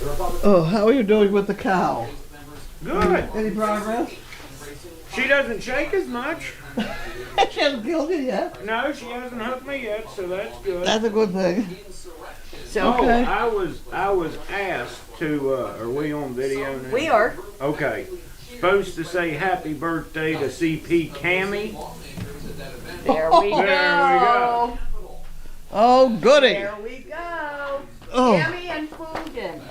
Oh, how are you doing with the cow? Good. Any progress? She doesn't shake as much. She hasn't killed you yet. No, she hasn't hooked me yet, so that's good. That's a good thing. So Okay. I was asked to. Are we on video now? We are. Okay. Supposed to say happy birthday to CP Cammy. There we go. There we go. Oh, goody. There we go. Oh. Jami and Fugan.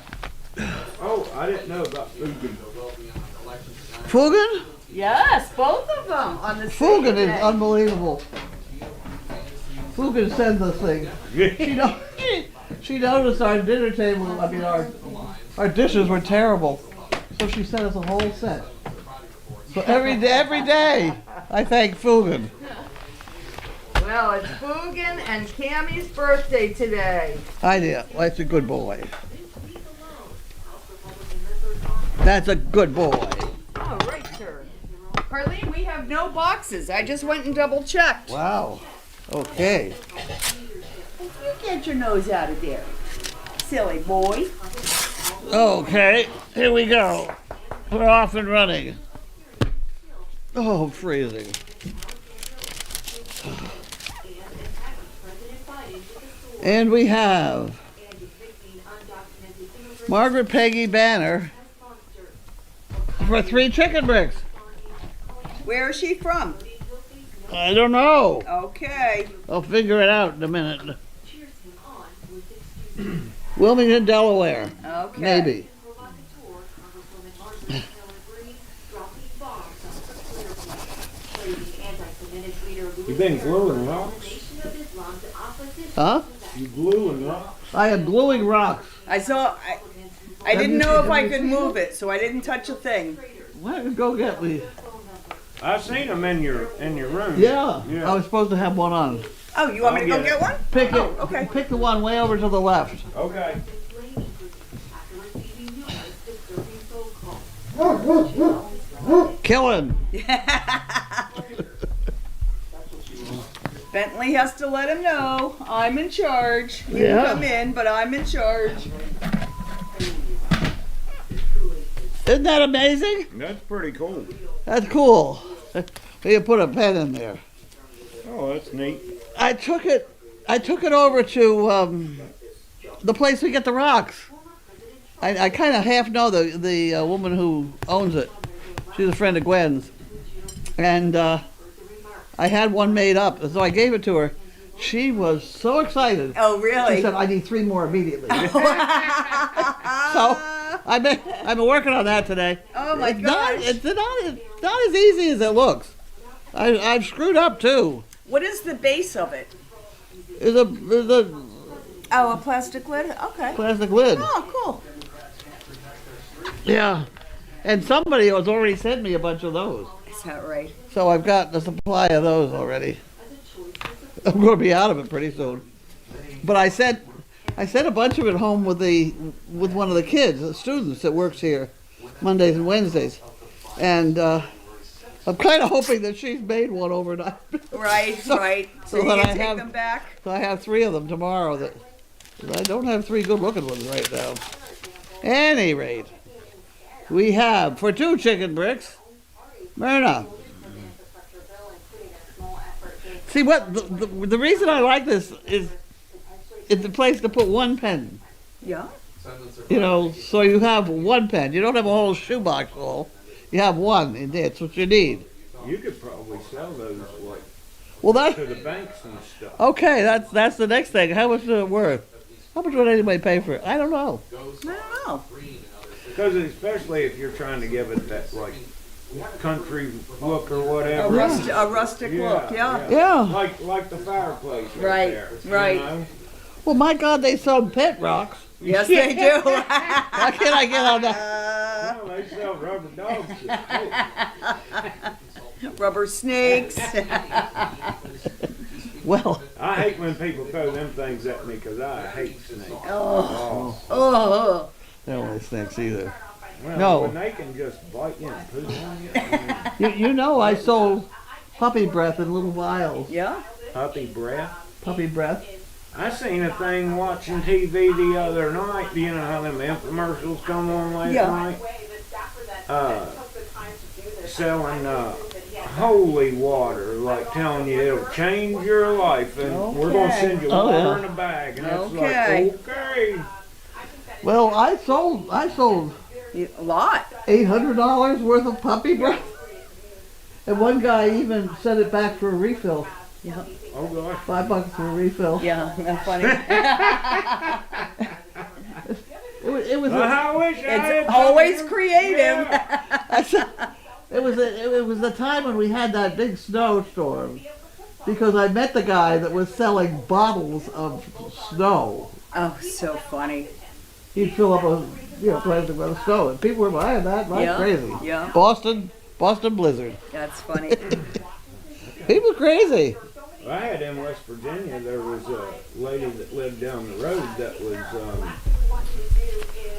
Oh, I didn't know about food. Fugan? Yes, both of them on the same Fugan is day. unbelievable. Fugan sends us things. She noticed our dinner table, I mean our dishes were terrible. So she sent us a whole set. So every day, I thank Fugan. Well, it's Fugan and Cammie's birthday today. Idea. Well, that's a good boy. That's a good boy. Oh, right, sir. Carlene, we have no boxes. I just went and double checked. Wow. Okay. You get your nose out of there, silly boy. Okay. Here we go. We're off and running. Oh, I'm freezing. And we have Margaret Peggy Banner for 3 chicken bricks. Where is she from? I don't know. Okay. I'll figure it out in a minute. Wilmington, Delaware. Okay. Maybe. You been gluing rocks? Huh? You gluing rocks? I am gluing rocks. I saw. I didn't know if I could move it, so I didn't touch a thing. Why don't you go get me? I seen them in your room. Yeah. Yeah. I was supposed to have one on. Oh, you want me to go I'll get get one? Pick it. Oh, okay. Pick the one way over to the left. Okay. Kill him. Bentley has to let him know I'm in charge. You Yeah. can come in, but I'm in charge. Isn't that amazing? That's pretty cool. That's cool. You put a pen in there. Oh, that's neat. I took it over to the place we get the rocks. I kind of half know the woman who owns it. She's a friend of Gwen's, and I had one made up, so I gave it to her. She was so excited. Oh, really? She said, "I need 3 more immediately." So I've been working on that today. Oh my It's gosh. not as easy as it looks. I've screwed up too. What is the base of it? There's a Oh, a plastic lid? Okay. plastic lid. Oh, cool. Yeah. And somebody has already sent me a bunch of those. Is that right? So I've got a supply of those already. I'm going to be out of it pretty soon. But I sent a bunch of it home with one of the kids, the students that works here Mondays and Wednesdays. And I'm kind of hoping that she's made one overnight. Right, right. So so you that can I take have- them back? So I have 3 of them tomorrow. That I don't have 3 good-looking ones right now. Any rate, we have for 2 chicken bricks, Myrna. See what the reason I like this is it's a place to put 1 pen. Yeah. You know, so you have 1 pen. You don't have a whole shoebox full. You have 1, and that's what you need. You could probably sell those like Well, that to the banks and stuff. okay. That's the next thing. How much is it worth? How much would anybody pay for it? I don't know. I don't know. Because especially if you're trying to give it that like country look or A, whatever. rustic look, yeah. Yeah. Like the fireplace Right, there. right. You know? Well, my God, they sell pet rocks. Yes, they do. How can I get on that? No, they sell rubber dogs. Rubber snakes. Well, I hate when people throw them things at me because I hate snakes. Oh. Oh. they don't like snakes either. Well, No. when they can just bite you and poo on you. I mean, You know, I sold puppy breath in little vials. Yeah. puppy breath. Puppy breath. I seen a thing watching TV the other night. You know how them infomercials come on last night? Selling holy water, like telling you it'll change your life, and we're gonna send you water in a bag, and it's like, okay. Well, I sold A lot. $800 worth of puppy breath, and one guy even sent it back for a refill. Yeah. Oh gosh. $5 for a refill. Yeah, that's funny. It was. I wish I had It's always something. creative. Yeah. It was the time when we had that big snowstorm, because I met the guy that was selling bottles of snow. Oh, so funny. He'd fill up a plastic bottle of snow, and people were buying that like crazy. Yeah. Boston blizzard. That's funny. People crazy. I had in West Virginia, there was a lady that lived down the road that was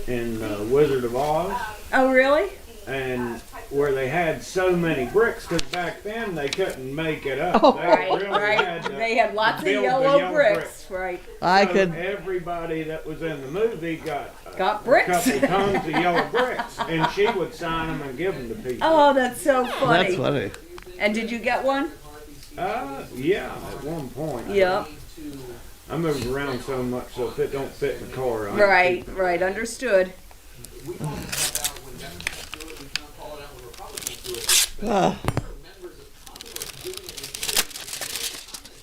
in Wizard of Oz, Oh, really? and where they had so many bricks, because back then they couldn't make it up. Oh, They Right, really right. had to They had lots of build the yellow bricks, right? I So could. everybody that was in the movie got Got a bricks. couple tons of yellow bricks, and she would sign them and give them to people. Oh, that's so funny. That's funny. And did you get one? Yeah, at one point. Yeah. I moved around so much, so if it don't fit in the car, I Right, right. Understood. Ah.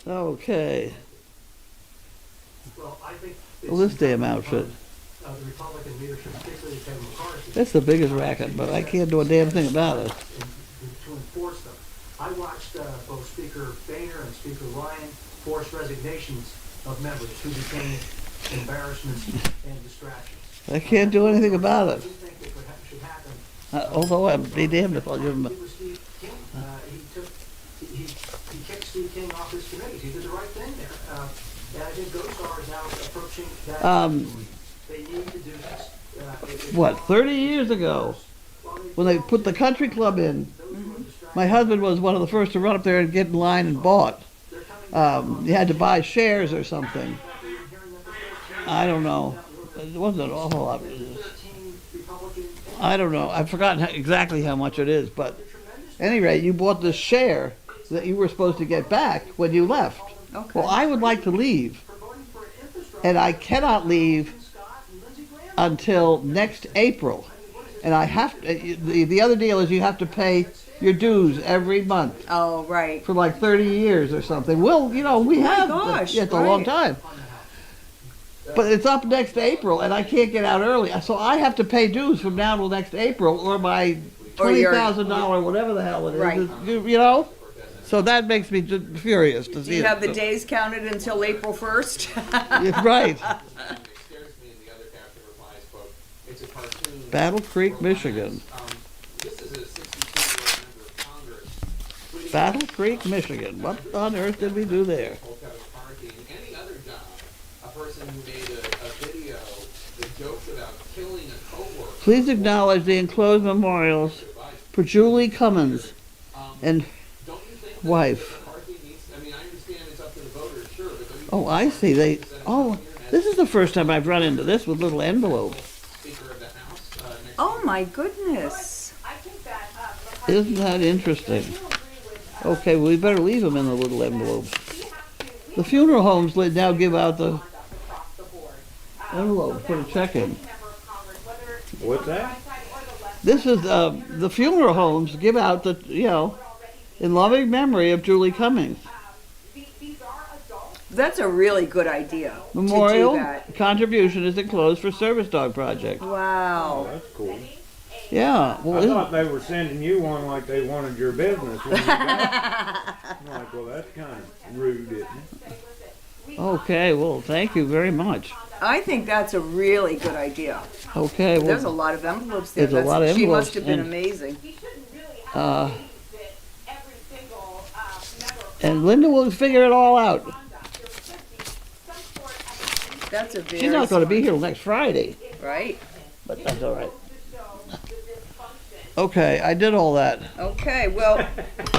Okay. Well, this damn outfit. The Republican leadership, particularly Kevin McCarthy, That's the biggest racket, but I can't do a damn thing about it. to enforce them. I watched both Speaker Boehner and Speaker Ryan force resignations of members who became embarrassments and distractions. I can't do anything about I it. do think that what should happen. Although I'd be damned if I'll give him. It was Steve King. He kicked Steve King off his committees. He did the right thing there. And I think Gosar is now approaching that. They need to do this. What, 30 years ago, when they put the country club in, my husband was one of the first to run up there and get in line and bought. You had to buy shares or something. I don't know. It wasn't an awful lot. I don't know. I've forgotten exactly how much it is, but at any rate, you bought this share that you were supposed to get back when you left. Okay. Well, I would like to leave, and I cannot leave until next April. And I have to, the other deal is you have to pay your dues every month Oh, right. for like 30 years or something. Well, we have. gosh, It's a long right. time. But it's up next April, and I can't get out early. So I have to pay dues from now till next April, or my Or your- $20,000, whatever the hell it is. Right. So that makes me just furious to Do see you it. have the days counted until April 1st? Yeah, right. Battle Creek, Michigan. Battle Creek, Michigan. What on earth did we do there? Please acknowledge the enclosed memorials for Julie Cummins and wife. Oh, I see. This is the first time I've run into this with little envelopes. Oh, my goodness. Isn't that interesting? Okay, well, we better leave them in the little envelopes. The funeral homes now give out the envelope for the check-in. What's that? This is the funeral homes give out the in loving memory of Julie Cummings. That's a really good idea. Memorial To do that. contribution is enclosed for Service Dog Project. Oh, Wow. that's cool. Yeah, I well, thought they were sending you one like they wanted your business. When you got it. I'm like, well, that's kind of rude, isn't it? okay, well, thank you very much. I think that's a really good idea. Okay, There's a well, lot of envelopes there. There's a lot of She envelopes, must have been and- amazing. and Linda will figure it all out. That's a very She's not going to be here till next Friday, right. but that's all right. Okay, I did all that. Okay, well,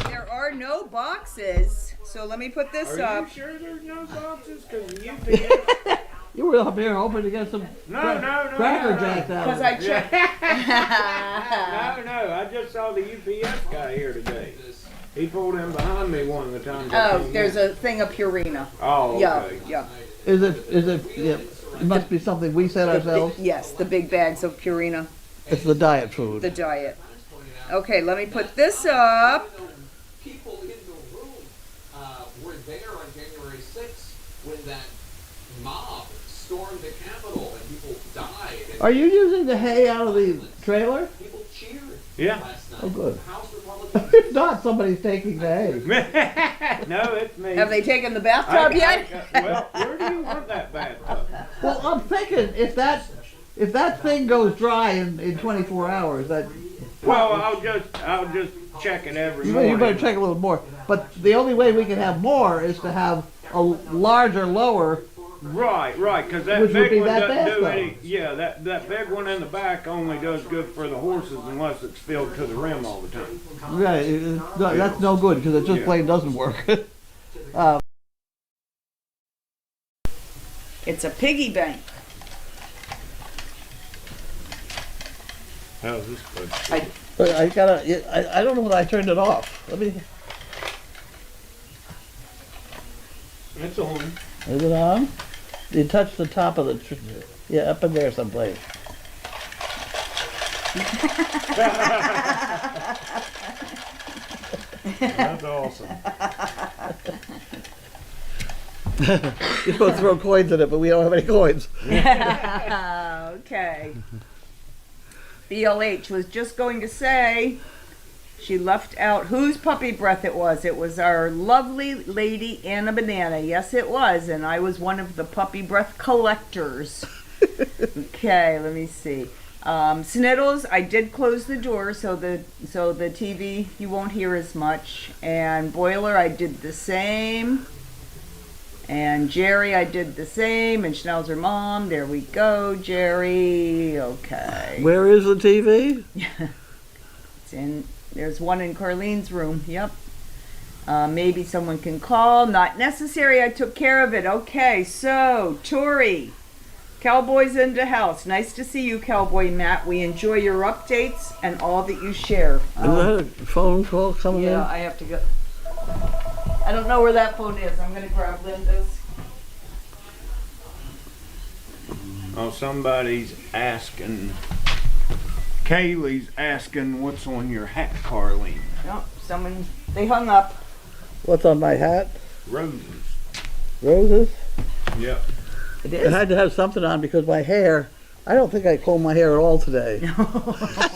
there are no boxes, so so let me put this Are up. you sure there's no boxes? Cause the UPS. You were up here hoping to get some No. Cracker Jacks out Because of I it. checked. No, I just saw the UPS guy here today. He pulled in behind me one of the times. I Oh, came there's in. a thing of Purina. Oh, Yeah, okay. yeah. Is it, yeah, it must be something we said ourselves. Yes, the big bags of Purina, It's the diet food. the diet. Okay, let me put this up. People in the room were there on January 6th when that mob stormed the Capitol and people died. And Are you using the hay out of the trailer? people cheered Yeah. last night. Oh, good. House Republicans. If not, somebody's taking the hay. No, it's me. Have they taken the bathtub yet? Well, where do you want that bathtub? Well, I'm thinking if that thing goes dry in 24 hours, that Well, I'll just check it every morning. you better check a little more. But the only way we can have more is to have a larger, lower. Right, because that Which would big be one that doesn't do bathtub. any. Yeah, that big one in the back only does good for the horses unless it's filled to the rim all the time. Right, that's no good because it just Yeah. plain doesn't work. It's a piggy bank. How's this supposed to be? But I don't know when I turned it off. Let me. It's on. Is it on? You touch the top of the. Yeah, up in there someplace. That's awesome. You're supposed to throw coins in it, but we don't have any coins. Okay. BLH was just going to say she left out whose puppy breath it was. It was our lovely lady Anna Banana. Yes, it was, and I was one of the puppy breath collectors. Okay, let me see. Sniddles, I did close the door so the TV you won't hear as much. And Boiler, I did the same. And Jerry, I did the same. And Schnauzer Mom, there we go, Jerry. Okay. Where is the TV? It's in. There's one in Carlene's room. Yep. Maybe someone can call. Not necessary. I took care of it. Okay. So, Tori, Cowboy's in the house. Nice to see you, Cowboy Matt. We enjoy your updates and all that you share. Is that a phone call coming in? Yeah, I have to go. I don't know where that phone is. I'm gonna grab Linda's. Oh, somebody's asking. Kaylee's asking what's on your hat, Carlene. No, someone. They hung up. What's on my hat? Roses. Roses? Yep. It I is. had to have something on because my hair. I don't think I combed my hair at all today.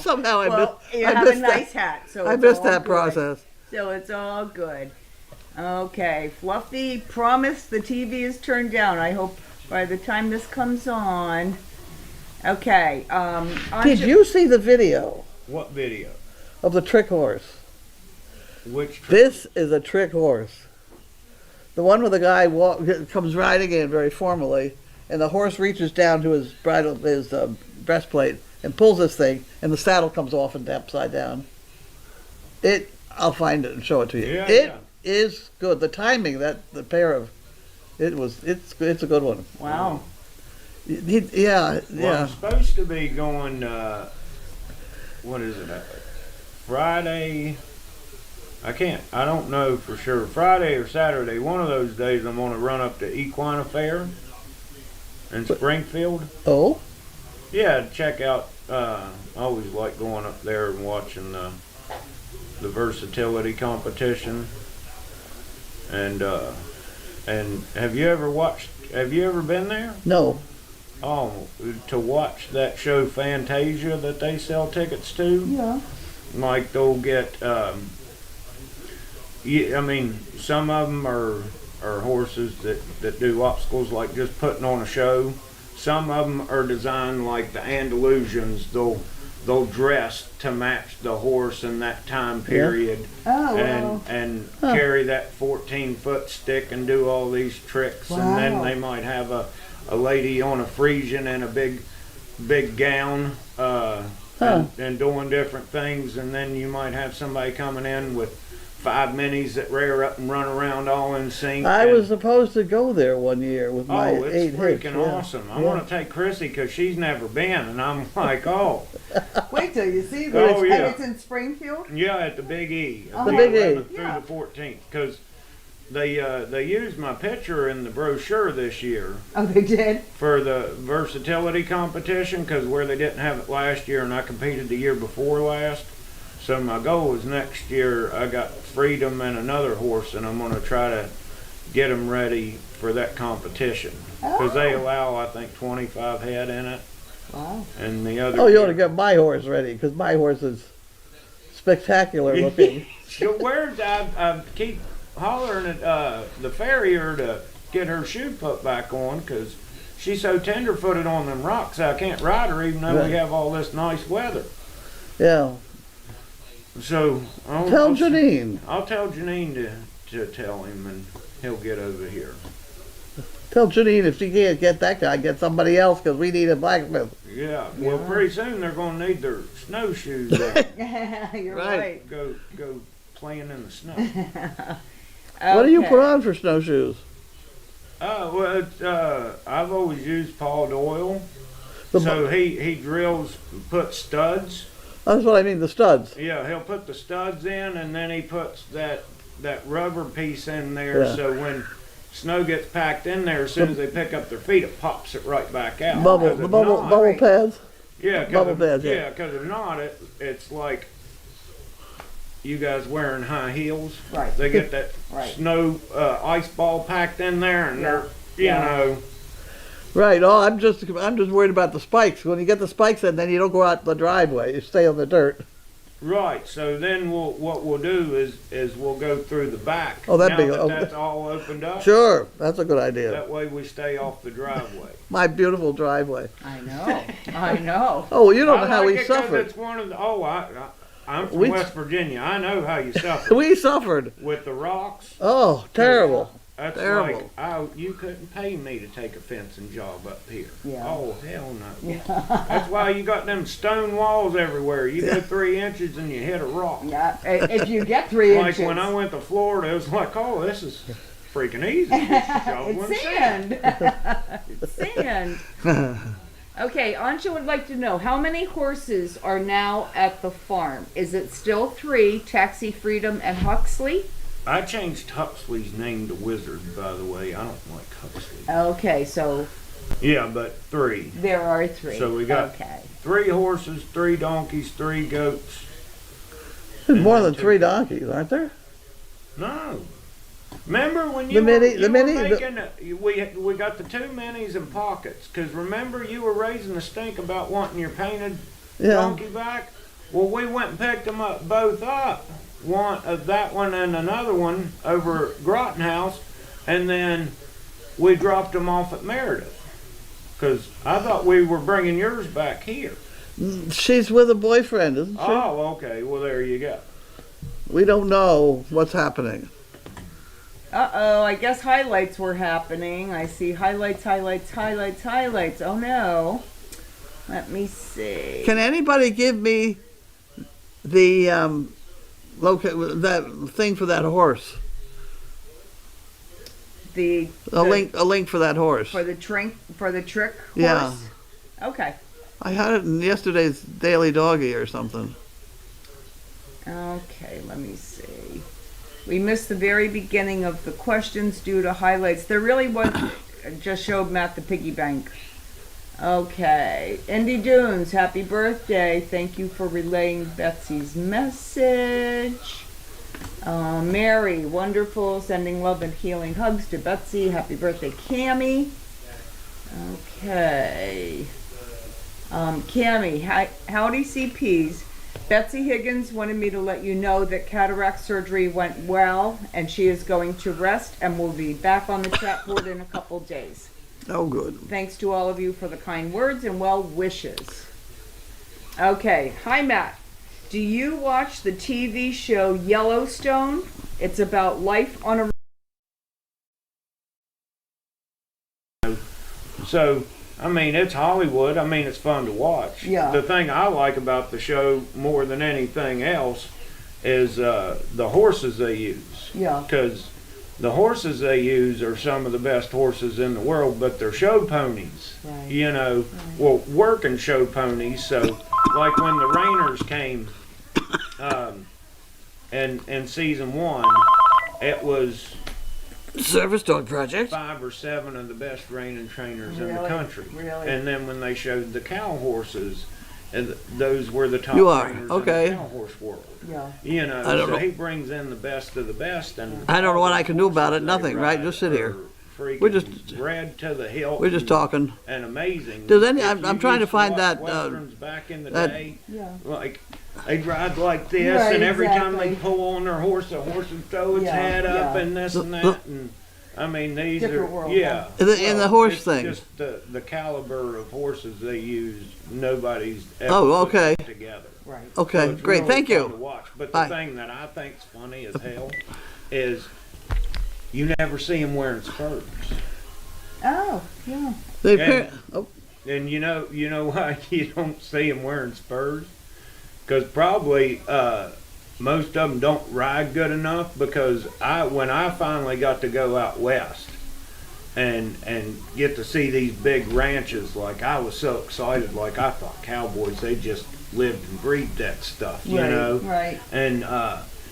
Somehow Well, you I have missed a nice hat, so I it's missed all that good. process. So it's all good. Okay, Fluffy promised the TV is turned down. I hope by the time this comes on. Okay. Did you see the video What video? of the trick horse? Which? This is a trick horse. The one where the guy comes riding in very formally, and the horse reaches down to his breastplate and pulls this thing, and the saddle comes off and upside down. I'll find it and show it to you. Yeah, It is good. The timing, it's a good one. Wow. Yeah. Well, I'm supposed to be going. What is it? Friday. I don't know for sure. Friday or Saturday, one of those days, I'm going to run up to Equine Affair in Springfield. Oh? Yeah, check out. I always like going up there and watching the versatility competition. And have you ever been there? No. Oh, to watch that show Fantasia that they sell tickets to? Yeah. Like they'll get, some of them are horses that do obstacles, like just putting on a show. Some of them are designed like the Andalusians. They'll dress to match the horse in that time period. Oh, wow. And carry that 14-foot stick and do all these tricks. Wow. And then they might have a lady on a Frisian and a big gown and doing different things. And then you might have somebody coming in with 5 minis that rear up and run around all in sync. I and- was supposed to go there one year with my Oh, 8 it's hitch. freaking Yeah. awesome. I Yeah. want to take Chrissy because she's never been, and I'm like, oh, Wait till you see Oh, this. yeah. And it's in Springfield? yeah, at the Big E. Oh, The Big E. 11th through Yeah. the 14th, because they used my picture in the brochure this year Oh, they did? for the versatility competition, because where they didn't have it last year, and I competed the year before last. So my goal is next year I got Freedom and another horse, and I'm going to try to get them ready for that competition, because they allow, I think, 25 head in it, Wow. and the other. Oh, you ought to get my horse ready, because my horse is spectacular looking. So where's I keep hollering at the farrier to get her shoe put back on, because she's so tender-footed on them rocks I can't ride her even though we Right. have all this nice weather. Yeah. So Tell Janine. I'll tell Janine to tell him, and he'll get over here. Tell Janine if she can't get that guy, get somebody else, because we need a blacksmith. Yeah. Well, pretty soon they're going to need their snowshoes out. You're Right. right. go playing in the snow. What do you Okay. put on for snowshoes? Well, I've always used Paul Doyle. The So he drills, puts studs. That's what I mean, the studs. Yeah, he'll put the studs in, and then he puts that rubber piece in there, Yeah. so when snow gets packed in there, as soon as they pick up their feet, it pops it right back out. Bubble, 'Cause the if bubble, not- bubble pads. Yeah, bubble pads, yeah. because if not, it's like you guys wearing high heels. Right. They get that Right. snow ice ball packed in there, and they're Yeah. you know. Right. Oh, I'm just worried about the spikes. When you get the spikes in, then you don't go out the driveway. You stay on the dirt. Right. So then what we'll do is we'll go through the back. Oh, that'd now be- that oh. that's all opened up. Sure, that's a good idea. That way we stay off the driveway. My beautiful driveway. I know. I know. Oh, you don't know I how like we it 'cause suffered. It's one of the, I'm from We- West Virginia. I know how you suffer We suffered. with the rocks. Oh, terrible. That's Terrible. like, you couldn't pay me to take a fencing job up here. Yeah. Oh, hell no. That's why you got them stone walls everywhere. You go 3 inches and you hit a rock. Yeah. If you get 3 Like inches. when I went to Florida, it was like, oh, this is freaking easy. Just shoveling It's sand. sand. It's sand. Okay, Anja would like to know how many horses are now at the farm? Is it still 3, Taxi, Freedom, and Huxley? I changed Huxley's name to Wizard, by the way. I don't like Huxley. Okay, so Yeah, but 3. there are 3. So we got- Okay. 3 horses, 3 donkeys, 3 goats. There's more than 3 donkeys, aren't there? No. Remember when The you mini- were the mini- making we got the 2 minis and pockets, because remember you were raising the stink about wanting your painted Yeah. donkey back? Well, we went and picked them up both up. One of that one and another one over at Groton House, and then we dropped them off at Meredith. Because I thought we were bringing yours back here. She's with a boyfriend, isn't she? Oh, okay. Well, there you go. We don't know what's happening. Uh-oh, I guess highlights were happening. I see highlights. Oh no. Let me see. Can anybody give me the that thing for that horse? The A link for that horse. for the trick horse? Yeah. Okay. I had it in yesterday's Daily Doggy or something. Okay, let me see. We missed the very beginning of the questions due to highlights. There really was, just showed Matt the piggy bank. Okay, Indy Dunes, happy birthday. Thank you for relaying Betsy's message. Mary, wonderful, sending love and healing hugs to Betsy. Happy birthday, Cammie. Okay. Cammie, howdy CPs. Betsy Higgins wanted me to let you know that cataract surgery went well and she is going to rest and will be back on the chat board in a couple days. Oh, good. Thanks to all of you for the kind words and well wishes. Okay, hi Matt. Do you watch the TV show Yellowstone? It's about life on a... So, I mean, it's Hollywood. I mean, it's fun to watch. Yeah. The thing I like about the show more than anything else is the horses they use. Yeah. Because the horses they use are some of the best horses in the world, but they're show ponies. Right. You know, well, working show ponies. So, like when the Rainers came in season 1, it was Service Dog Project. 5 or 7 of the best reining trainers in the Really? country. Really? And then when they showed the cow horses, and those were the top You are, trainers okay. in the cow horse world. Yeah. You know, I don't so know. he brings in the best of the best, and I don't know what I can do about it. they Nothing, right? ride Just sit here. are freaking We're just- bred to the hilt. We're just talking. And amazing. Does any- If I'm you trying to used find watch that, Westerns back in the that- day, Yeah. like they'd ride like this, Right, and every time they exactly. pull on their horse, the horse would throw its Yeah, head up, yeah. and this and The- that, and I mean these Different are world, yeah. In the horse it's thing. Just the caliber of horses they use, nobody's ever Oh, put okay. together. Right. Okay, So it's great. really Thank fun to you. watch. But Bye. the thing that I think's funny as hell is you never see them wearing spurs. Oh, yeah. They Yeah. appear- oh, And you know why you don't see them wearing spurs? Because probably most of them don't ride good enough. Because when I finally got to go out west and get to see these big ranches, like I was so excited. Like I thought cowboys, they just lived and breathed that stuff, you Right, know. right. And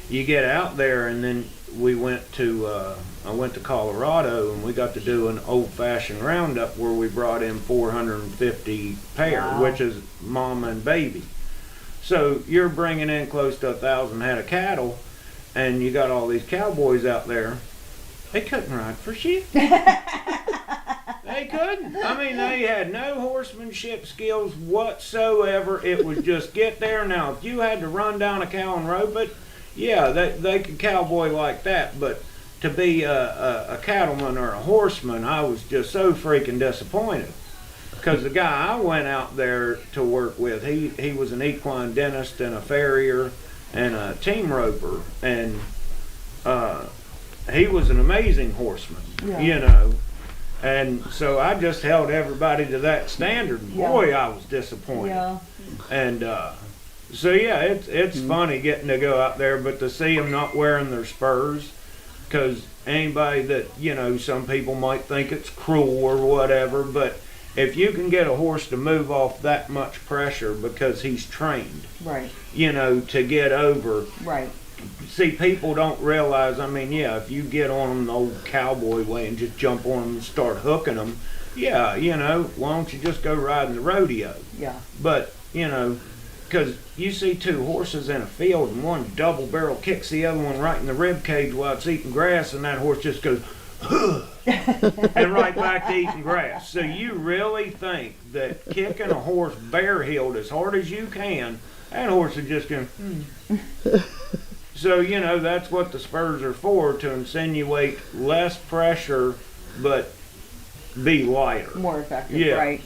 you get out there, and then we went to I went to Colorado, and we got to do an old-fashioned roundup where we brought in 450 pair, Wow. which is mama and baby. So you're bringing in close to 1,000 head of cattle, and you got all these cowboys out there. They couldn't ride for shit. They couldn't. I mean, they had no horsemanship skills whatsoever. It was just get there. Now, if you had to run down a cow and rope it, yeah, they could cowboy like that. But to be a cattleman or a horseman, I was just so freaking disappointed. Because the guy I went out there to work with, he was an equine dentist and a farrier and a team roper. And he was an amazing horseman, Yeah. you know. And so I just held everybody to that standard. Yeah. Boy, I was disappointed. Yeah. And so yeah, it's funny getting to go out there, but to see them not wearing their spurs, because anybody that, you know, some people might think it's cruel or whatever, but if you can get a horse to move off that much pressure because he's trained, Right. you know, to get over. Right. See, people don't realize, I mean, yeah, if you get on them the old cowboy way and just jump on them and start hooking them, yeah, you know, why don't you just go riding the rodeo? Yeah. But, you know, because you see two horses in a field and one double barrel kicks the other one right in the rib cage while it's eating grass, and that horse just goes, and right back to eating grass. So you really think that kicking a horse bare-heeled as hard as you can, that horse is just going to... So, you know, that's what the spurs are for, to insinuate less pressure, but be lighter. More effective. Yeah. Right.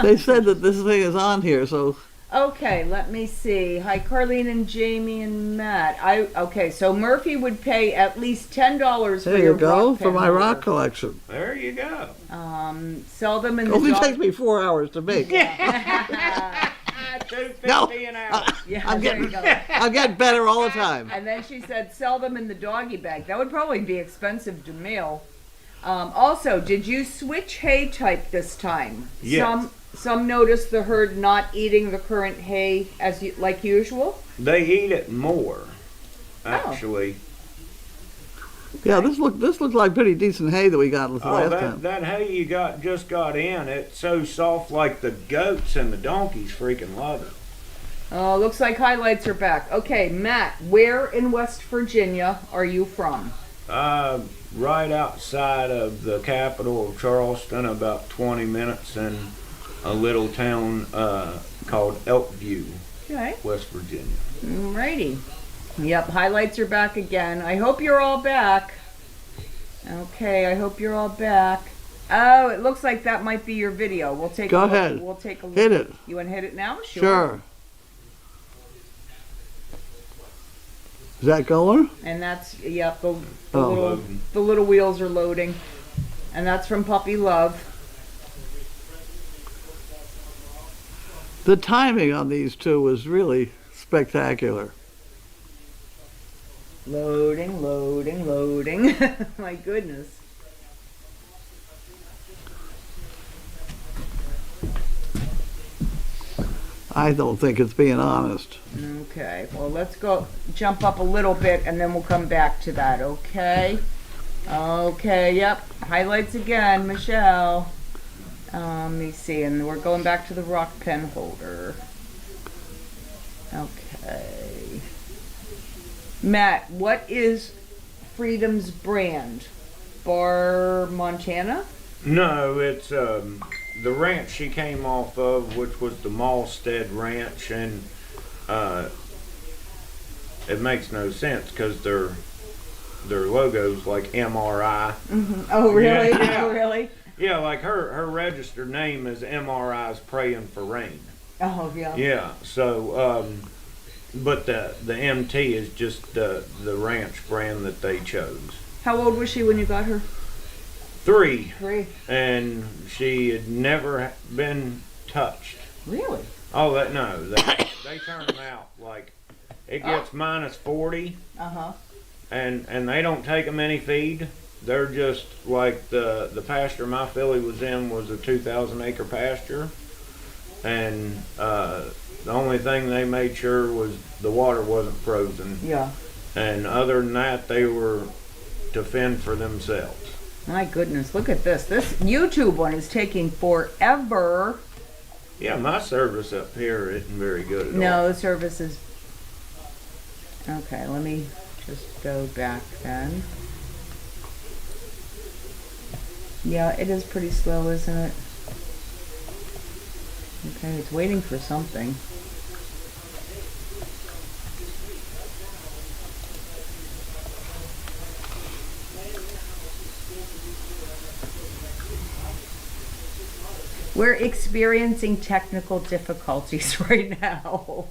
they said that this thing is on here, so Okay, let me see. Hi, Carlene and Jamie and Matt. Okay, so Murphy would pay at least $10 for there your you go rock for my pen rock holder. collection. There you go. Sell them in the Only dog- takes me 4 hours to make. $2.50 No. an hour. Yeah, I'm there getting, you go. I'm getting better all the time. And then she said, sell them in the doggy bag. That would probably be expensive to mail. Also, did you switch hay type this time? Yes. Some noticed the herd not eating the current hay like usual. They eat it more, actually. Yeah, this looks like pretty decent hay that we got the Oh, last that, time. that hay you just got in, it's so soft like the goats and the donkeys freaking love it. Oh, looks like highlights are back. Okay, Matt, where in West Virginia are you from? Right outside of the capital of Charleston, about 20 minutes in a little town called Elkview, Okay. West Virginia. Alrighty. Yep, highlights are back again. I hope you're all back. Okay, I hope you're all back. Oh, it looks like that might be your video. We'll take Go a look. ahead. We'll take a look. Hit it. You want to hit it now? Sure. Is that going? And that's yep, the Oh. little wheels are loading. And that's from Puppy Love. The timing on these two was really spectacular. Loading, loading, loading. My goodness. I don't think it's being honest. Okay, well, let's go jump up a little bit and then we'll come back to that, okay? Okay, yep. Highlights again, Michelle. Let me see, and we're going back to the rock pen holder. Okay. Matt, what is Freedom's brand? Bar Montana? No, it's the ranch she came off of, which was the Malstead Ranch, and it makes no sense because their logo's like MRI. Mm-hmm. Oh, really? Yeah. Oh, really? Yeah, like her registered name is MRI's Praying for Rain. Oh, yeah. Yeah, so but the MT is just the ranch brand that they chose. How old was she when you got her? 3. 3. And she had never been touched. Really? Oh, no, they turn them out like it gets -40, Uh-huh. and they don't take them any feed. They're just like the pasture my filly was in was a 2,000 acre pasture, and the only thing they made sure was the water wasn't frozen, Yeah. and other than that, they were to fend for themselves. My goodness, look at this. This YouTube one is taking forever. Yeah, my service up here isn't very good at all. No, the service is... Okay, let me just go back then. Yeah, it is pretty slow, isn't it? Okay, it's waiting for something. We're experiencing technical difficulties right now.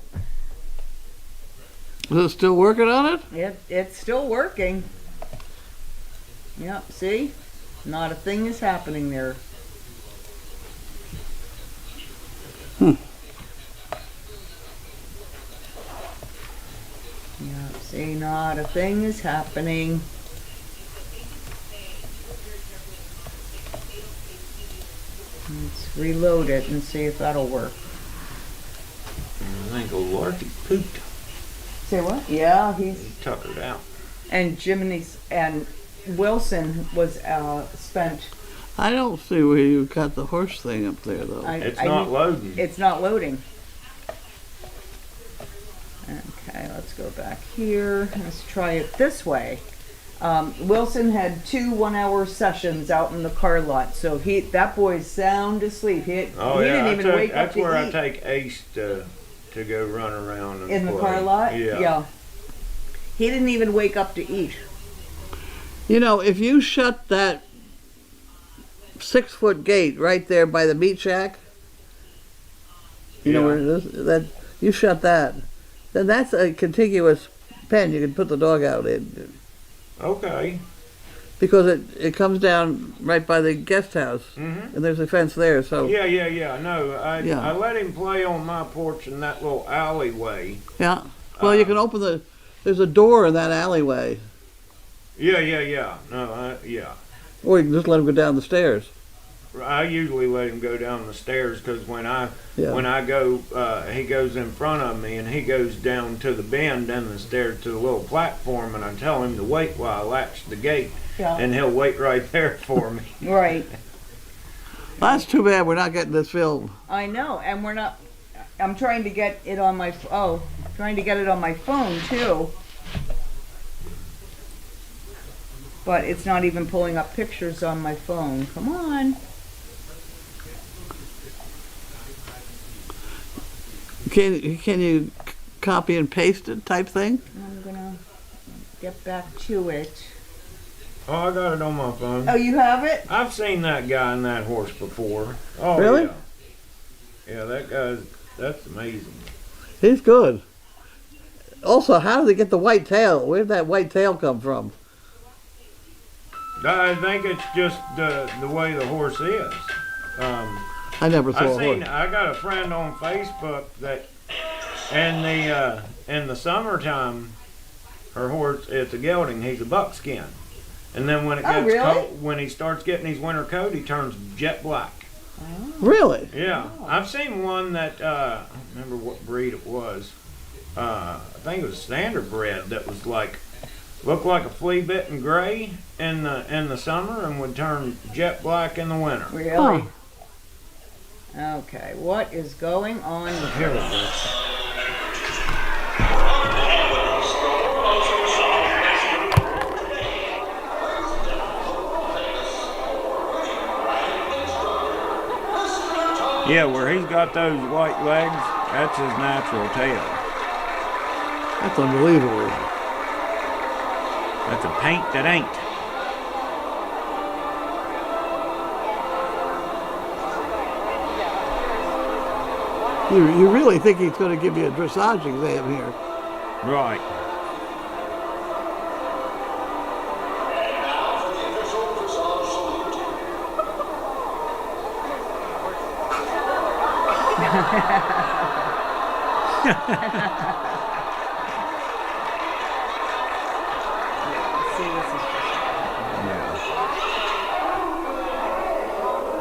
Is it still working on it? It's still working. Yep, see? Not a thing is happening there. Yep, see, not a thing is happening. Let's reload it and see if that'll work. I think old Larky pooped. Say what? Yeah, he's... He tuckered out. And Jiminy's and Wilson was spent. I don't see where you got the horse thing up there, though. It's not loading. It's not loading. Okay, let's go back here. Let's try it this way. Wilson had 2 one-hour sessions out in the car lot, so that boy's sound asleep. He didn't even wake up that's to where eat. I take Ace to go run around and In the play. car lot? Yeah. He didn't even wake up to eat. You know, if you shut that 6-foot gate right there by the meat shack, you know where it is? That you shut that, then that's a contiguous pen you can put the dog out in. Okay. Because it comes down right by the guest house, Mhm. and there's a fence there, so... Yeah. No, Yeah. I let him play on my porch in that little alleyway. Yeah. Well, you can open there's a door in that alleyway, Yeah. No, yeah. or you can just let him go down the stairs. I usually let him go down the stairs because when I go, he goes in front of me and he goes down to the bend and the stairs to the little platform, and I tell him to wait while I latch the gate, and he'll wait right there for me. Right. That's too bad we're not getting this filmed. I know, and we're not. I'm trying to get it on my. Trying to get it on my phone too. But it's not even pulling up pictures on my phone. Come on. Can you copy and paste it type thing? I'm gonna get back to it. Oh, I got it on my phone. Oh, you have it? I've seen that guy and that horse before. Oh, Really? Yeah, that's amazing. He's good. Also, how did they get the white tail? Where did that white tail come from? I think it's just the way the horse is. I never saw a horse. I got a friend on Facebook that in the summertime her horse, it's a gelding, he's a buckskin. And then when it Oh, gets really? cold, when he starts getting his winter coat, he turns jet black. Really? Yeah, I've seen one that I don't remember what breed it was. I think it was standard bred that was like looked like a flea bitten gray in the summer and would turn jet black in the winter. Really? Okay, what is going on Here we here? go. Yeah, where he's got those white legs, that's his natural tail. That's unbelievable. That's a paint that ain't. You really think he's going to give you a dressage exam here? Right. See, this is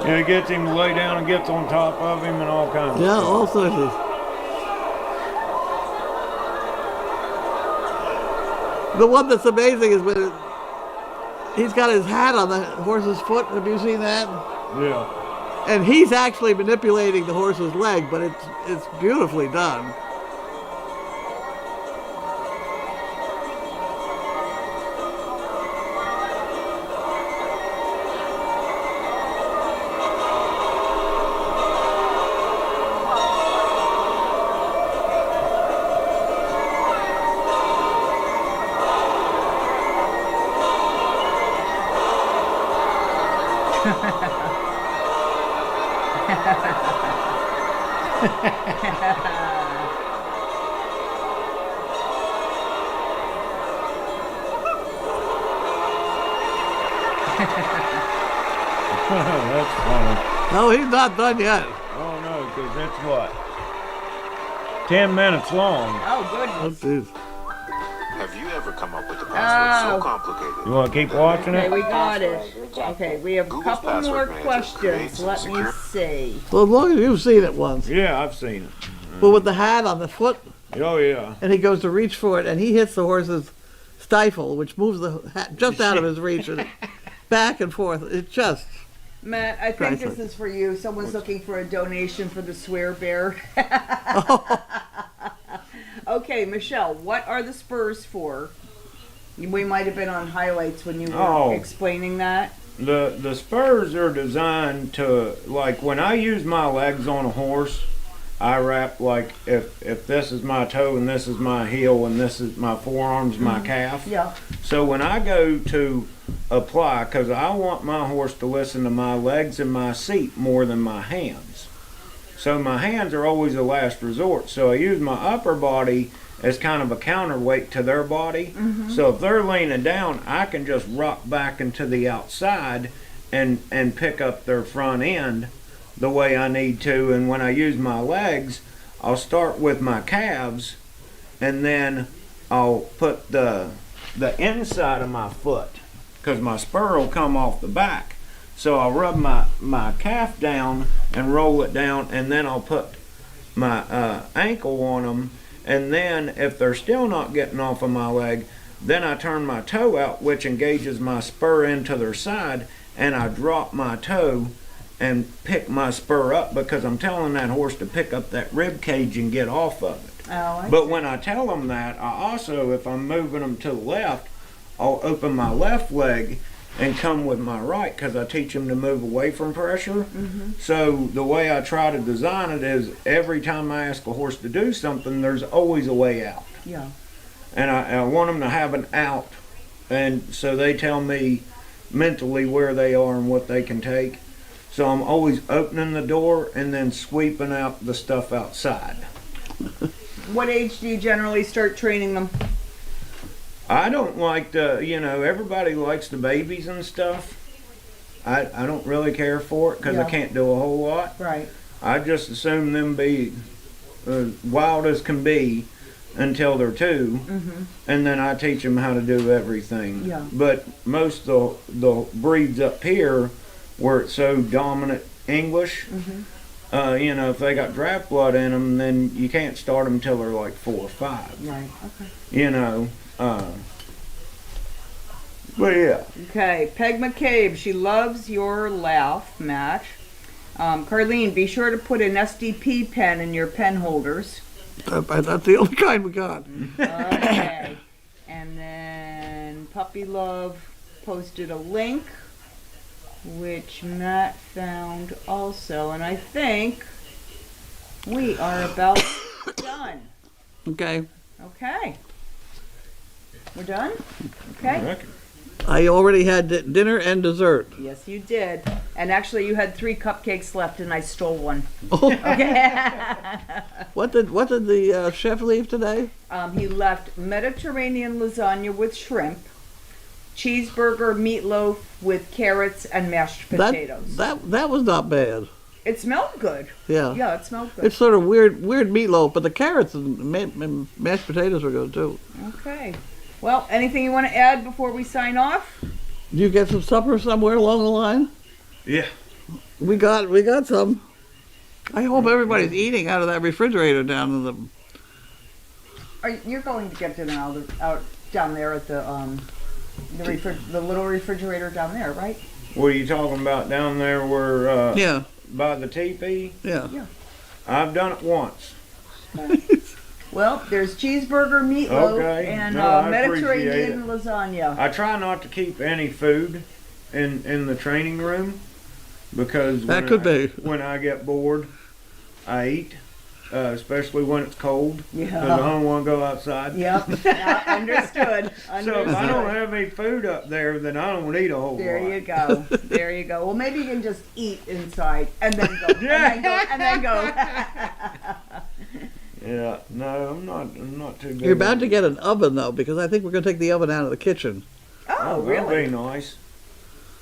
Yeah, he gets him to lay down and gets on top of him and all kinds of Yeah, stuff. all sorts of. The one that's amazing is when he's got his hat on the horse's foot. Have you seen that? Yeah. And he's actually manipulating the horse's leg, but it's beautifully done. That's funny. No, he's not done yet. Oh no, because it's what? 10 minutes long. Oh, Oh, goodness. geez. Have you ever come up with a password Oh. so complicated? You want to keep watching Okay, it? we got it. Okay, we have a Google's couple more password manager questions. creates Let me secure- see. Well, as long as you've seen it once. Yeah, I've seen it. But with the hat on the foot, Oh yeah. and he goes to reach for it, and he hits the horse's stifle, which moves the hat just out of his reach, and back and forth. It just. Matt, I think Priceless. this is for you. Someone's looking for a donation for the swear bear. Okay, Michelle, what are the spurs for? We might have been on highlights when you were Oh. explaining that. The spurs are designed to, like, when I use my legs on a horse, I wrap, like, if this is my toe and this is my heel and this is my forearms, my calf. Yeah. So when I go to apply, because I want my horse to listen to my legs and my seat more than my hands. So my hands are always a last resort. So I use my upper body as kind of a counterweight to their body. So if they're leaning down, I can just rock back into the outside and pick up their front end the way I need to. And when I use my legs, I'll start with my calves and then I'll put the inside of my foot, because my spur will come off the back. So I'll rub my calf down and roll it down, and then I'll put my ankle on them. And then if they're still not getting off of my leg, then I turn my toe out, which engages my spur into their side, and I drop my toe and pick my spur up, because I'm telling that horse to pick up that rib cage and get off of it. Oh, But when I tell them that, I also, if I'm moving them to the left, I'll open my left leg and come with my right, because I teach them to move away from pressure. So the way I try to design it is every time I ask a horse to do something, there's always a way out. yeah. And I want them to have an out, and so they tell me mentally where they are and what they can take. So I'm always opening the door and then sweeping out the stuff outside. What age do you generally start training them? I don't like everybody likes the babies and stuff. I don't really care for it, because Yeah. I can't do a whole lot. Right. I just assume them be wild as can be, until they're 2, and then I teach them how to do everything. Yeah. But most of the breeds up here, where it's so dominant English, you know, if they got draft blood in them, then you can't start them till they're like 4 or 5. Right. Okay. You know. But yeah. Okay, Peg McCabe, she loves your laugh match. Carlene, be sure to put an SDP pen in your pen holders. That's the only kind we got. Okay. And then Puppy Love posted a link, which Matt found also. And I think we are about done. Okay. Okay. We're done? Okay. I already had dinner and dessert. Yes, you did. And actually, you had 3 cupcakes left, and I stole one. Oh, Okay. what did the chef leave today? He left Mediterranean lasagna with shrimp, cheeseburger meatloaf with carrots and mashed potatoes. That was not bad. It smelled good. Yeah. Yeah, it smelled good. It's sort of weird meatloaf, but the carrots and mashed potatoes were good too. Okay. Well, anything you want to add before we sign off? Did you get some supper somewhere along the line? Yeah. We got some. I hope everybody's eating out of that refrigerator down in the. You're going to get dinner out down there at the little refrigerator down there, right? What are you talking about down there where, Yeah. by the teepee? Yeah. Yeah. I've done it once. Well, there's cheeseburger meatloaf Okay. and No, I Mediterranean appreciate lasagna. I try not to keep any food in the training room because That could be. When I get bored, I eat, especially when it's cold. Because I Yeah. don't want to go outside. Yep. Yeah, understood. So if I don't have any food up there, then I don't eat a whole There lot. you go. There you go. Well, maybe you can just eat inside and then go. Yeah. And then go. Yeah, no, I'm not too good. You're about to get an oven though, because I think we're going to take the oven out of the kitchen. Oh, That'd really? be nice.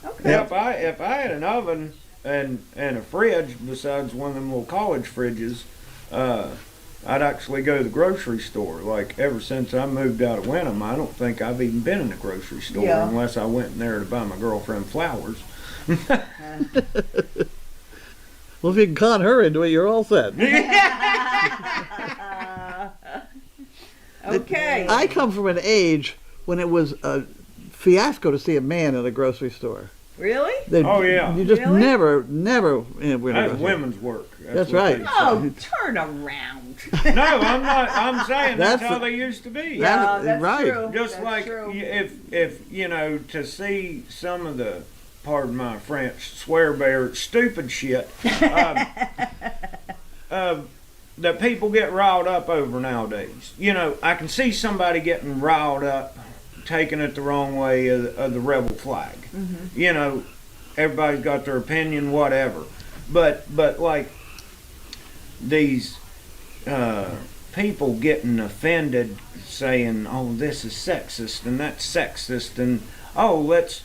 Okay. Yeah, if I had an oven and a fridge besides one of them little college fridges, I'd actually go to the grocery store. Like ever since I moved out of Wenham, I don't think I've even been in the grocery store Yeah. unless I went in there to buy my girlfriend flowers. Well, if you can con her into it, you're all set. Okay. I come from an age when it was a fiasco to see a man in a grocery store. Really? Oh, yeah. You just Really? never. Were in a That's grocery store. women's work. That's what right. they say. Oh, turn around. No, I'm not. I'm saying that's That's how the- they used to be. That- That's right. true. Just That's like true. if you know, to see some of the, pardon my French, swear bear stupid shit that people get riled up over nowadays. You know, I can see somebody getting riled up, taking it the wrong way of the rebel flag. You know, everybody's got their opinion, whatever. But like these people getting offended, saying, "Oh, this is sexist and that's sexist," and "Oh, let's."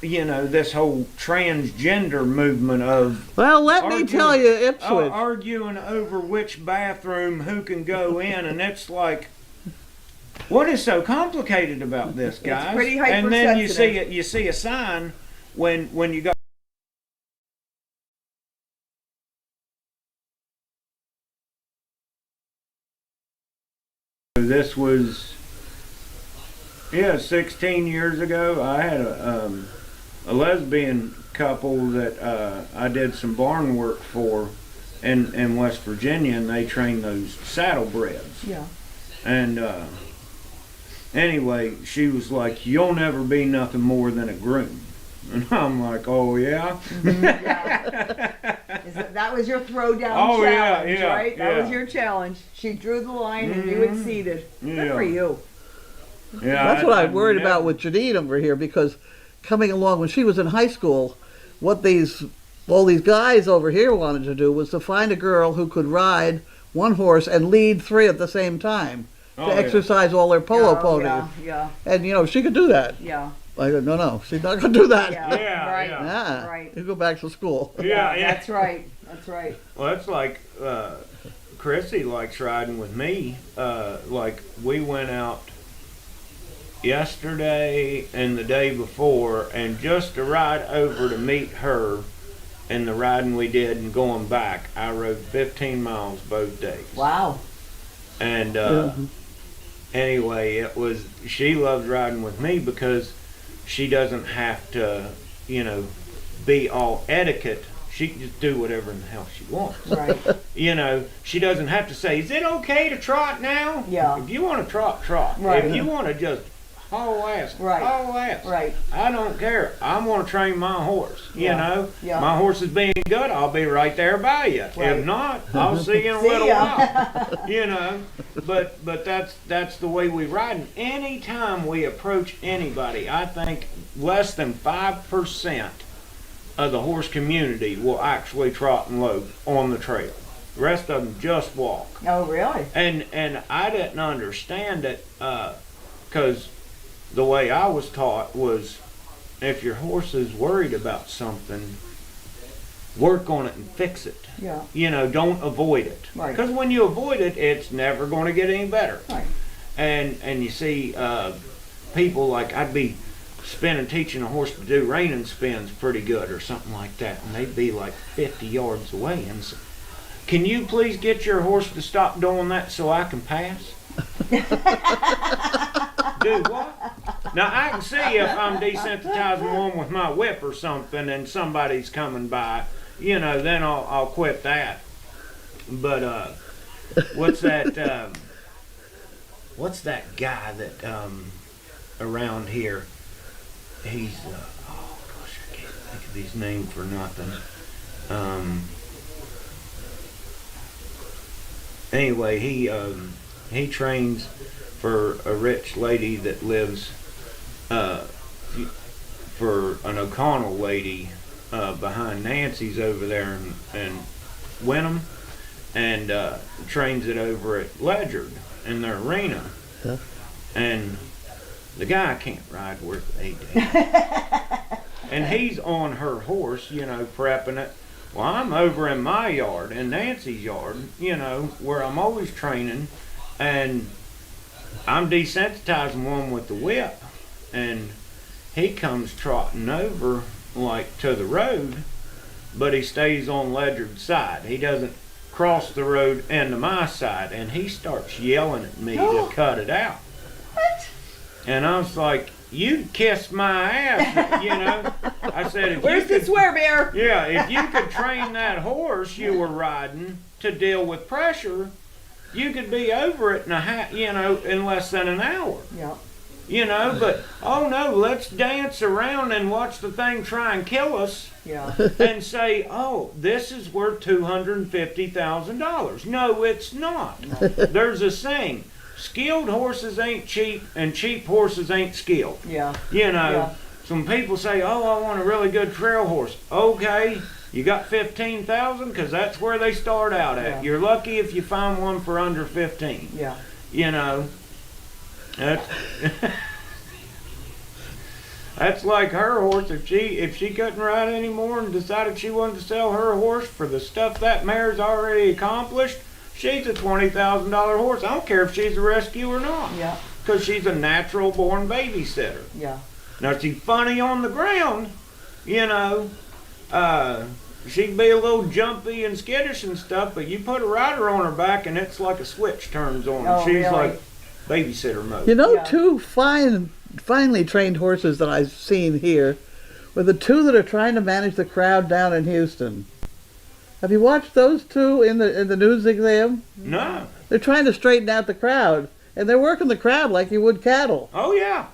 You know, this whole transgender movement of Well, let me tell you, Ipswich. arguing over which bathroom who can go in, and it's like, what is so complicated about this, guys? pretty and then hypersensitive. you see a sign when you got. This was 16 years ago. I had a lesbian couple that I did some barn work for in West Virginia, and they trained those saddlebreds. Yeah. And anyway, she was like, "You'll never be nothing more than a groom." And I'm like, "Oh, yeah?" That was your throwdown Oh, yeah, challenge, yeah, right? That yeah. was your challenge. She drew the line and you exceeded. Good Yeah. for you. Yeah, That's what I'm worried never- about with Janine over here, because coming along when she was in high school, what all these guys over here wanted to do was to find a girl who could ride one horse and lead 3 at the same time Oh, to yeah. exercise all their polo Yeah, ponies. Yeah, And she could do that. yeah, I go, no, she's not going to do that. yeah. Yeah, right. yeah. Ah, Right. you go back to school. Yeah, yeah. That's right. That's right. Well, it's like Chrissy likes riding with me. Like we went out yesterday and the day before, and just to ride over to meet her and the riding we did and going back, I rode 15 miles both days. Wow. And anyway, she loves riding with me because she doesn't have to, be all etiquette. She can just do whatever in the hell she wants. Right. She doesn't have to say, is it okay to trot now? Yeah. If you want to trot, trot. Right. If you want to just haul ass, Right. haul ass. Right. I don't care. I want to train my horse, Yeah. Yeah. My horse is being good, I'll be right there by you. Right. If not, I'll see you in a See little ya. while. But that's the way we ride. And anytime we approach anybody, I think less than 5% of the horse community will actually trot and lope on the trail. The rest of them just walk. Oh, really? And I didn't understand it because the way I was taught was if your horse is worried about something, work on it and fix it. Yeah. Don't avoid it. Right. Because when you avoid it, it's never going to get any better. Right. And you see people like I'd be teaching a horse to do reining spins pretty good or something like that, and they'd be like 50 yards away and say, can you please get your horse to stop doing that so I can pass? Do what? Now I can see if I'm desensitizing one with my whip or something and somebody's coming by, then I'll quit that. But what's that guy that around here? He's oh gosh, I can't think of his name for nothing. Anyway, he trains for a rich lady that lives for an O'Connell lady behind Nancy's over there in Wenham, and trains it over at Ledyard in their arena. Huh? And the guy can't ride worth 8 days. And he's on her horse, prepping it. Well, I'm over in my yard, in Nancy's yard, where I'm always training, and I'm desensitizing one with the whip, and he comes trotting over, like, to the road, but he stays on Ledyard's side. He doesn't cross the road into my side, and he starts yelling at me to cut it out. What? And I was like, you'd kiss my ass, I said, if Where's you the could, swear bear? yeah, if you could train that horse you were riding to deal with pressure, you could be over it in less than an hour. Yeah. But oh no, let's dance around and watch the thing try and kill us Yeah. and say, oh, this is worth $250,000. No, it's not. There's a saying, skilled horses ain't cheap and cheap horses ain't skilled. Yeah. Yeah. Some people say, oh, I want a really good trail horse. Okay, you got 15,000 because that's where they start out at. Yeah. You're lucky if you find one for under 15. Yeah. That's that's like her horse. If she couldn't ride anymore and decided she wanted to sell her horse for the stuff that mare's already accomplished, she's a $20,000 horse. I don't care if she's a rescue or not. Yeah. Because she's a natural born babysitter. Yeah. Now she's funny on the ground, she'd be a little jumpy and skittish and stuff, but you put a rider on her back and it's like a switch turns on. Oh, She's really? like babysitter mode. Yeah. Two finely trained horses that I've seen here were the two that are trying to manage the crowd down in Houston. Have you watched those two in the news exam? No. They're trying to straighten out the crowd, and they're working the crowd like you would cattle. Oh yeah.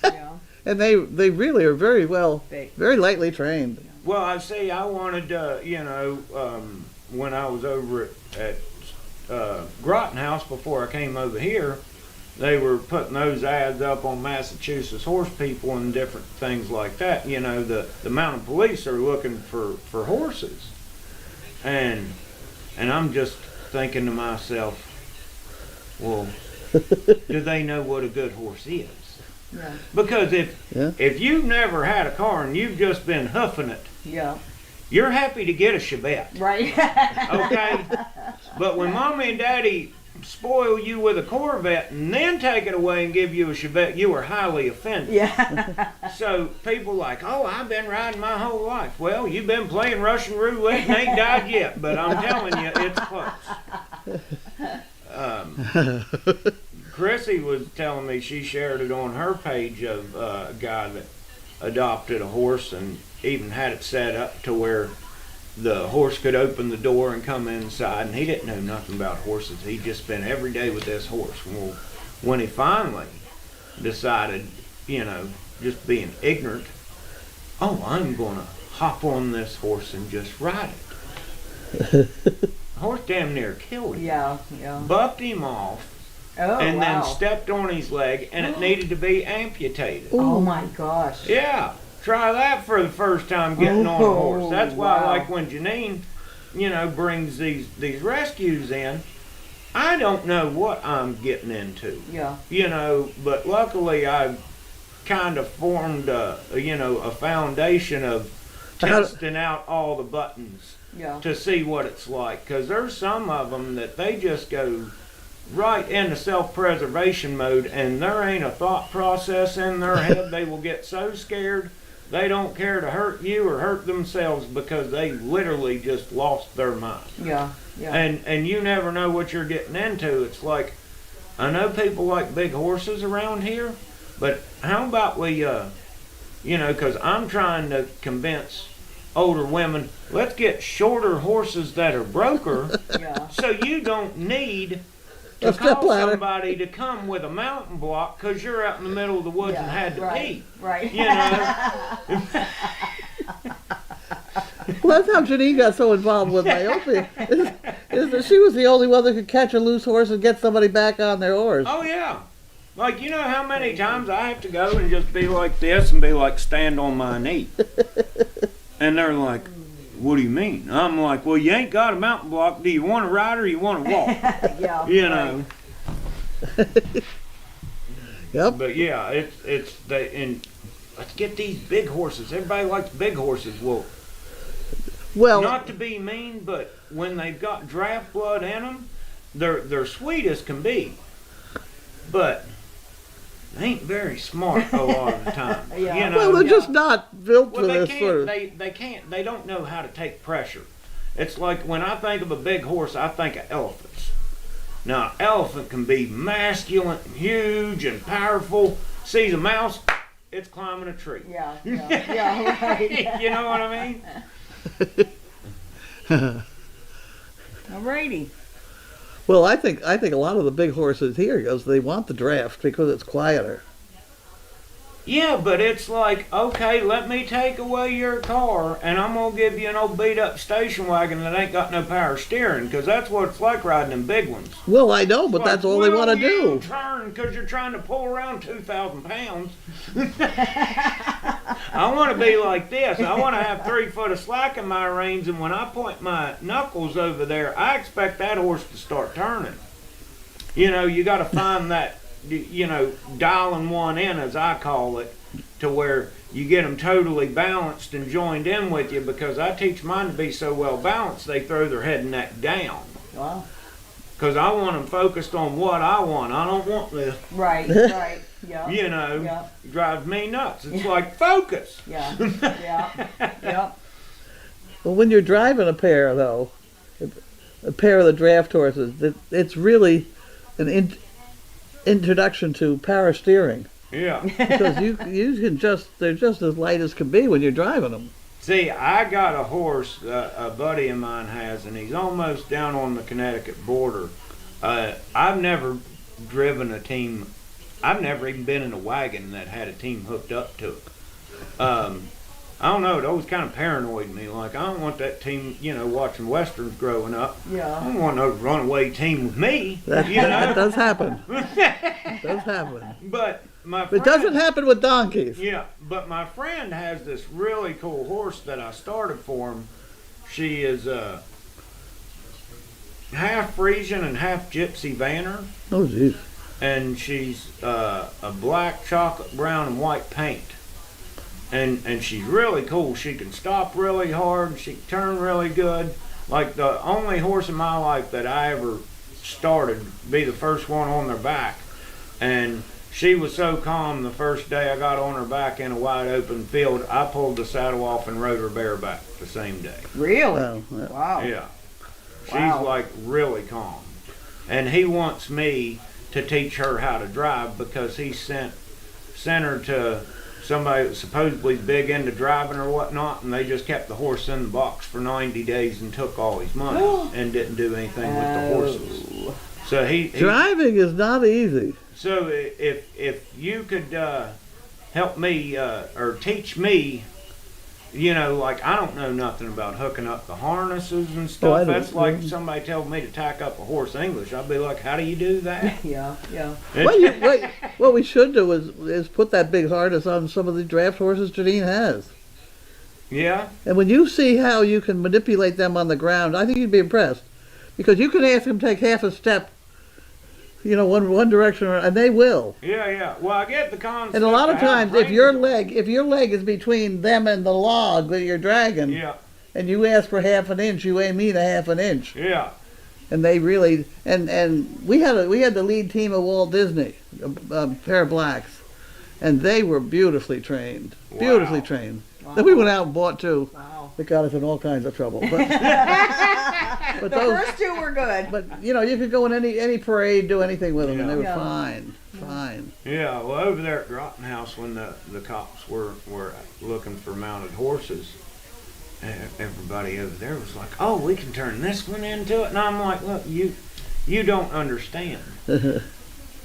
Yeah. And they really are very They- very lightly trained. Well, I see. I wanted, when I was over at Groton House before I came over here, they were putting those ads up on Massachusetts horse people and different things like that. The mounted police are looking for horses, and I'm just thinking to myself, well, do they know what a good horse is? Yeah. Because if you've never had a car and you've just been hoofing it, Yeah. you're happy to get a Chevette, Right. okay? But when Mommy and Daddy spoil you with a Corvette and then take it away and give you a Chevette, you are highly offended. Yeah. So people like, oh, I've been riding my whole life. Well, you've been playing Russian roulette and ain't died yet, but I'm telling you, it's close. Chrissy was telling me she shared it on her page of a guy that adopted a horse and even had it set up to where the horse could open the door and come inside, and he didn't know nothing about horses. He just spent every day with this horse. Well, when he finally decided, just being ignorant, oh, I'm going to hop on this horse and just ride it. The horse damn near killed him. Yeah. Yeah. Bucked him off, Oh, and wow. then stepped on his leg, and it needed to be amputated. Oh my gosh. Yeah, try that for the first time getting on a horse. That's why, wow. like when Janine, brings these rescues in, I don't know what I'm getting into. Yeah. But luckily I've kind of formed a foundation of testing out all the buttons Yeah. to see what it's like. Because there's some of them that they just go right into self-preservation mode, and there ain't a thought process in their head. They will get so scared they don't care to hurt you or hurt themselves because they literally just lost their mind. Yeah. Yeah. And you never know what you're getting into. It's like, I know people like big horses around here, but how about we, because I'm trying to convince older women, let's get shorter horses that are broker, Yeah. so you don't need to A step call ladder. somebody to come with a mountain block because you're out in the middle of the woods and had to right. pee. Right. Well, that's how Janine got so involved with myopia. Is that she was the only one that could catch a loose horse and get somebody back on their horse. Oh yeah. Like, how many times I have to go and just be like this and be like, stand on my knee. And they're like, what do you mean? I'm like, well, you ain't got a mountain block. Do you want to ride or you want to walk? Yeah. Yep. But yeah, and let's get these big horses. Everybody likes big horses. Well, Not to be mean, but when they've got draft blood in them, they're sweet as can be. But they ain't very smart a lot of the time. Yeah. well, they're just not built for Well, this sort of. they don't know how to take pressure. It's like when I think of a big horse, I think of elephants. Now, an elephant can be masculine, and huge, and powerful. Sees a mouse, it's climbing a tree. Yeah. Yeah. Yeah. Right. You know what I mean? Alrighty. Well, I think a lot of the big horses here goes they want the draft because it's quieter. Yeah, but it's like, okay, let me take away your car, and I'm gonna give you an old beat-up station wagon that ain't got no power steering, because that's what it's like riding them big ones. Well, I know, but that's all they want to do. Turn, because you're trying to pull around 2,000 pounds. I want to be like this. I want to have 3 foot of slack in my reins, and when I point my knuckles over there, I expect that horse to start turning. You got to find that, dialing one in, as I call it, to where you get them totally balanced and joined in with you, because I teach mine to be so well balanced they throw their head and neck down. Wow. Because I want them focused on what I want. I don't want this, Right. Right. Yeah. Yeah. drives me nuts. It's like, focus. Yeah. Yeah. Yeah. Well, when you're driving a pair, though, a pair of the draft horses, it's really an introduction to power steering. Yeah. Because you can they're just as light as can be when you're driving them. See, I got a horse a buddy of mine has, and he's almost down on the Connecticut border. I've never driven a team. I've never even been in a wagon that had a team hooked up to it. I don't know, it always kind of paranoid me. Like, I don't want that team, watching Westerns growing up. I Yeah. don't want no runaway team with me, That does happen. It does happen. But my It friend, doesn't happen with donkeys. Yeah, but my friend has this really cool horse that I started for him. She is half Frisian and half Gypsy Vanner, Oh, jeez. and she's a black, chocolate brown, and white paint. and she's really cool. She can stop really hard. She can turn really good. Like the only horse in my life that I ever started, be the first one on their back, and she was so calm the first day I got on her back in a wide open field, I pulled the saddle off and rode her bareback the same day. Really? Well, yeah. Wow. Yeah. She's Wow. like really calm. And he wants me to teach her how to drive because he sent her to somebody that's supposedly big into driving or whatnot, and they just kept the horse in the box for 90 days and took all his money and didn't do anything with the horses. So he Driving is not easy. so if you could help me or teach me, you know, like I don't know nothing about hooking up the harnesses and stuff. I don't. That's like somebody told me to tack up a horse English. I'd be like, how do you do that? Yeah, yeah. What we should do is put that big harness on some of the draft horses Janine has. Yeah, And when you see how you can manipulate them on the ground, I think you'd be impressed. Because you can ask them to take half a step, you know, one direction, and they will. yeah. Well, I get the concept. And a lot of how times, trained if your you are. leg is between them and the log that you're dragging, Yeah, and you ask for half an inch, you mean a half an inch. yeah. And they really, and we had the lead team of Walt Disney, a pair of blacks, and they were beautifully trained, beautifully Wow. trained. Then we went out and bought two. Wow. That got us in all kinds of trouble. But, The those, first two were good. but you know, you could go in any parade, do anything with them, and they were Yeah. fine. Yeah, well, over there at Groton House, when the cops were looking for mounted horses, everybody over there was like, "Oh, we can turn this one into it," and I'm like, "Look, you don't understand.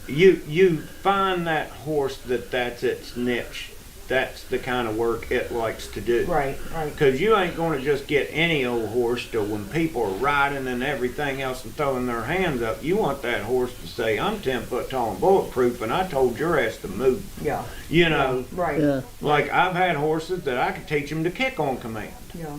You find that horse that's its niche. That's the kind of work it likes to do. Right, right. Because you ain't going to just get any old horse to when people are riding and everything else and throwing their hands up. You want that horse to say, I'm 10 foot tall and bulletproof and I told your ass to move. Yeah. You know, Right. Yeah. like I've had horses that I could teach them to kick on command. Yeah.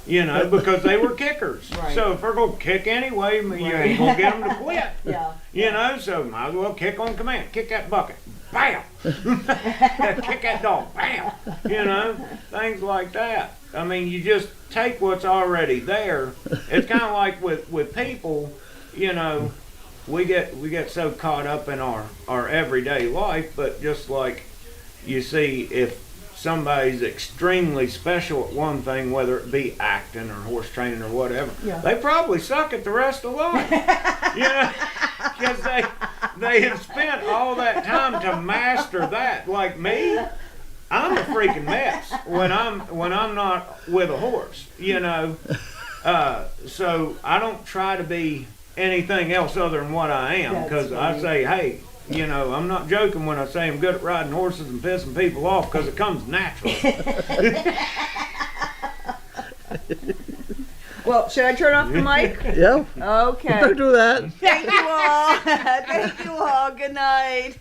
You know, because they were kickers. Right. So if they're going to kick anyway, you ain't going to get them to quit. Yeah. You know, so might as well kick on command. Kick that bucket. Bam! Kick that dog. Bam! You know, things like that. I mean, you just take what's already there. It's kind of like with people, you know, we get so caught up in our everyday life, but just like you see, if somebody's extremely special at one thing, whether it be acting or horse training or whatever, Yeah. they probably suck at the rest of life. You know, because they have spent all that time to master that. Like me, I'm a freaking mess when I'm not with a horse. You know, so I don't try to be anything else other than what I am, because I say, hey, you know, I'm not joking when I say I'm good at riding horses and pissing people off, because it comes natural. Well, should I turn off the mic? Yeah. Okay. Don't do that. Thank you all. Thank you all. Good night.